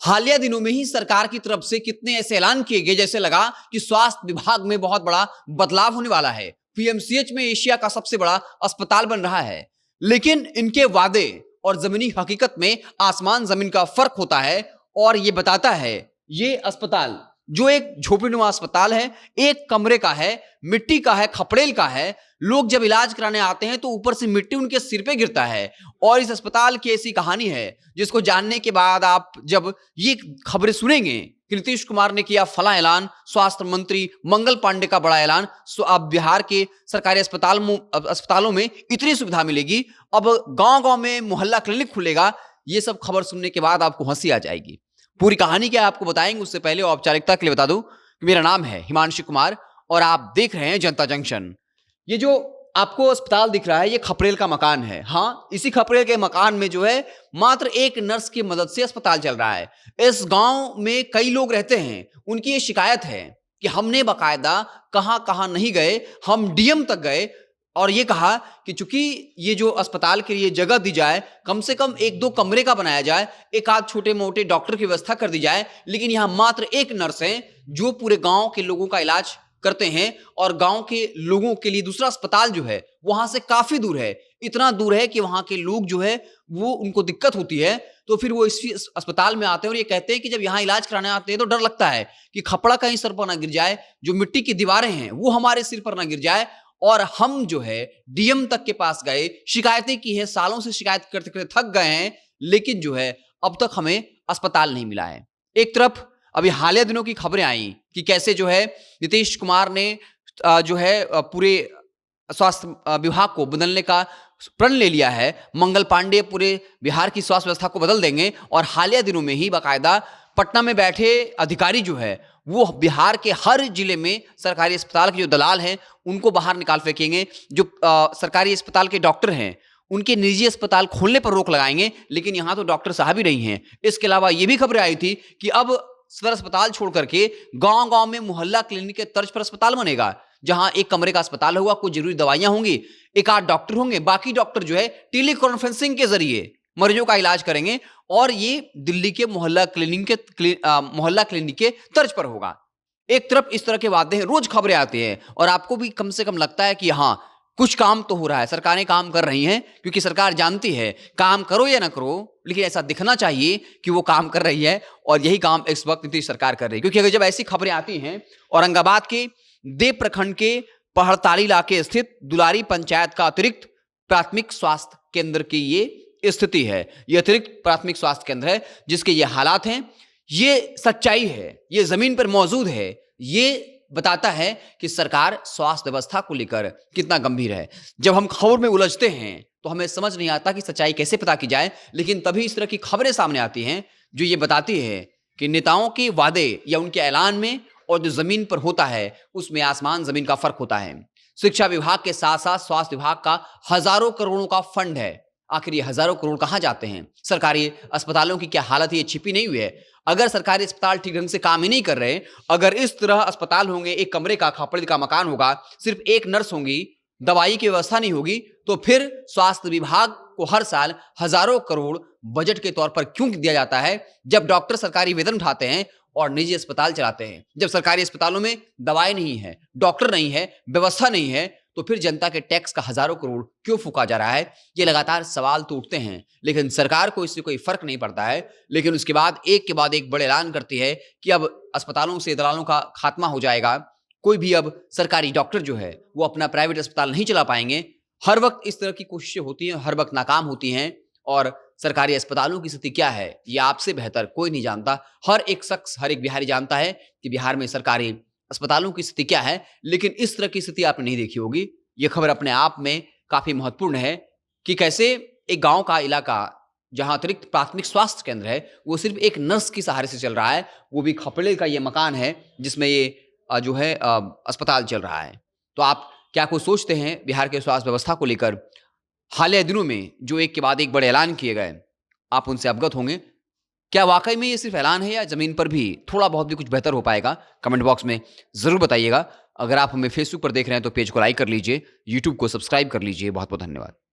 हालिया दिनों में ही सरकार की तरफ से कितने ऐसे ऐलान किए गए जैसे लगा कि स्वास्थ्य विभाग में बहुत बड़ा बदलाव होने वाला है। पीएमसीएच में एशिया का सबसे बड़ा अस्पताल बन रहा है। लेकिन इनके वादे और जमीनी हकीकत में आसमान जमीन का फर्क होता है। और ये बताता है ये अस्पताल जो एक झोपड़ीनुमा अस्पताल है, एक कमरे का है, मिट्टी का है, खपड़ेल का है। लोग जब इलाज कराने आते हैं तो ऊपर से मिट्टी उनके सिर पे गिरता है। और इस अस्पताल की ऐसी कहानी है जिसको जानने के बाद आप जब ये खबरें सुनेंगे कि नीतीश कुमार ने किया फला ऐलान, स्वास्थ्य मंत्री मंगल पांडे का बड़ा ऐलान, अब बिहार के सरकारी अस्पतालों में इतनी सुविधा मिलेगी, अब गांव-गांव में मोहल्ला क्लिनिक खुलेगा, ये सब खबर सुनने के बाद आपको हंसी आ जाएगी। पूरी कहानी क्या है आपको बताएंगे, उससे पहले औपचारिकता के लिए बता दूं कि मेरा नाम है हिमांशु कुमार और आप देख रहे हैं जनता जंक्शन। ये जो आपको अस्पताल दिख रहा है ये खपरेल का मकान है। हाँ, इसी खपरेल के मकान में जो है मात्र एक नर्स की मदद से अस्पताल चल रहा है। इस गांव में कई लोग रहते हैं, उनकी ये शिकायत है कि हमने बकायदा कहां कहां नहीं गए, हम डीएम तक गए और ये कहा कि चूंकि ये जो अस्पताल के लिए जगह दी जाए, कम से कम एक दो कमरे का बनाया जाए, एक आध छोटे मोटे डॉक्टर की व्यवस्था कर दी जाए। लेकिन यहां मात्र एक नर्स है जो पूरे गांव के लोगों का इलाज करते हैं और गांव के लोगों के लिए दूसरा अस्पताल जो है वहां से काफी दूर है। इतना दूर है कि वहां के लोग जो है वो उनको दिक्कत होती है, तो फिर वो इस अस्पताल में आते हैं और ये कहते हैं कि जब यहाँ इलाज कराने आते हैं तो डर लगता है कि खपड़ा कहीं सर पर ना गिर जाए, जो मिट्टी की दीवारें हैं वो हमारे सिर पर ना गिर जाए। और हम जो है डीएम तक के पास गए, शिकायतें की है, सालों से शिकायत करते करते थक गए हैं, लेकिन जो है अब तक हमें अस्पताल नहीं मिला है। एक तरफ अभी हालिया दिनों की खबरें आई कि कैसे जो है नीतीश कुमार ने जो है पूरे स्वास्थ्य विभाग को बदलने का प्रण ले लिया है। मंगल पांडे पूरे बिहार की स्वास्थ्य व्यवस्था को बदल देंगे और हालिया दिनों में ही बाकायदा पटना में बैठे अधिकारी जो है वो बिहार के हर जिले में सरकारी अस्पताल के जो दलाल हैं उनको बाहर निकाल फेंकेंगे। जो सरकारी अस्पताल के डॉक्टर हैं उनके निजी अस्पताल खोलने पर रोक लगाएंगे। लेकिन यहां तो डॉक्टर साहब ही नहीं हैं। इसके अलावा ये भी खबरें आई थी कि अब सदर अस्पताल छोड़ करके गांव-गांव में मोहल्ला क्लिनिक के तर्ज पर अस्पताल बनेगा, जहां एक कमरे का अस्पताल होगा, कुछ जरूरी दवाइयां होंगी, एक आध डॉक्टर होंगे, बाकी डॉक्टर जो है टेली कॉन्फ्रेंसिंग के जरिए मरीजों का इलाज करेंगे और ये दिल्ली के मोहल्ला क्लिनिक के तर्ज पर होगा। एक तरफ इस तरह के वादे रोज खबरें आती हैं और आपको भी कम से कम लगता है कि हाँ कुछ काम तो हो रहा है, सरकारें काम कर रही हैं, क्योंकि सरकार जानती है काम करो या ना करो लेकिन ऐसा दिखना चाहिए कि वो काम कर रही है। और यही काम इस वक्त नीतीश सरकार कर रही है, क्योंकि अगर जब ऐसी खबरें आती हैं, औरंगाबाद के देव प्रखंड के पहड़ताली इलाके स्थित दुलारी पंचायत का अतिरिक्त प्राथमिक स्वास्थ्य केंद्र की ये स्थिति है, ये अतिरिक्त प्राथमिक स्वास्थ्य केंद्र है जिसके ये हालात हैं, ये सच्चाई है, ये जमीन पर मौजूद है, ये बताता है कि सरकार स्वास्थ्य व्यवस्था को लेकर कितना गंभीर है। जब हम खबर में उलझते हैं तो हमें समझ नहीं आता कि सच्चाई कैसे पता की जाए, लेकिन तभी इस तरह की खबरें सामने आती हैं जो ये बताती है कि नेताओं के वादे या उनके ऐलान में और जो जमीन पर होता है उसमें आसमान जमीन का फर्क होता है। शिक्षा विभाग के साथ साथ स्वास्थ्य विभाग का हजारों करोड़ों का फंड है। आखिर ये हजारों करोड़ कहां जाते हैं? सरकारी अस्पतालों की क्या हालत है ये छिपी नहीं हुई है। अगर सरकारी अस्पताल ठीक ढंग से काम ही नहीं कर रहे, अगर इस तरह अस्पताल होंगे, एक कमरे का खपड़ेल का मकान होगा, सिर्फ एक नर्स होंगी, दवाई की व्यवस्था नहीं होगी, तो फिर स्वास्थ्य विभाग को हर साल हजारों करोड़ बजट के तौर पर क्यों दिया जाता है, जब डॉक्टर सरकारी वेतन उठाते हैं और निजी अस्पताल चलाते हैं? जब सरकारी अस्पतालों में दवाई नहीं है, डॉक्टर नहीं है, व्यवस्था नहीं है, तो फिर जनता के टैक्स का हजारों करोड़ क्यों फूका जा रहा है? ये लगातार सवाल तो उठते हैं, लेकिन सरकार को इससे कोई फर्क नहीं पड़ता है। लेकिन उसके बाद एक के बाद एक बड़े ऐलान करती है कि अब अस्पतालों से दलालों का खात्मा हो जाएगा, कोई भी अब सरकारी डॉक्टर जो है वो अपना प्राइवेट अस्पताल नहीं चला पाएंगे। हर वक्त इस तरह की कोशिशें होती हैं, हर वक्त नाकाम होती हैं। और सरकारी अस्पतालों की स्थिति क्या है ये आपसे बेहतर कोई नहीं जानता। हर एक शख्स, हर एक बिहारी जानता है कि बिहार में सरकारी अस्पतालों की स्थिति क्या है, लेकिन इस तरह की स्थिति आपने नहीं देखी होगी। ये खबर अपने आप में काफी महत्वपूर्ण है कि कैसे एक गांव का इलाका जहां अतिरिक्त प्राथमिक स्वास्थ्य केंद्र है वो सिर्फ एक नर्स की सहारे से चल रहा है, वो भी खपड़ेल का ये मकान है जिसमें ये जो है अस्पताल चल रहा है। तो आप क्या कुछ सोचते हैं बिहार के स्वास्थ्य व्यवस्था को लेकर? हालिया दिनों में जो एक के बाद एक बड़े ऐलान किए गए, आप उनसे अवगत होंगे। क्या वाकई में ये सिर्फ ऐलान है या जमीन पर भी थोड़ा बहुत भी कुछ बेहतर हो पाएगा? कमेंट बॉक्स में जरूर बताइएगा। अगर आप हमें फेसबुक पर देख रहे हैं तो पेज को लाइक कर लीजिए, यूट्यूब को सब्सक्राइब कर लीजिए। बहुत बहुत धन्यवाद।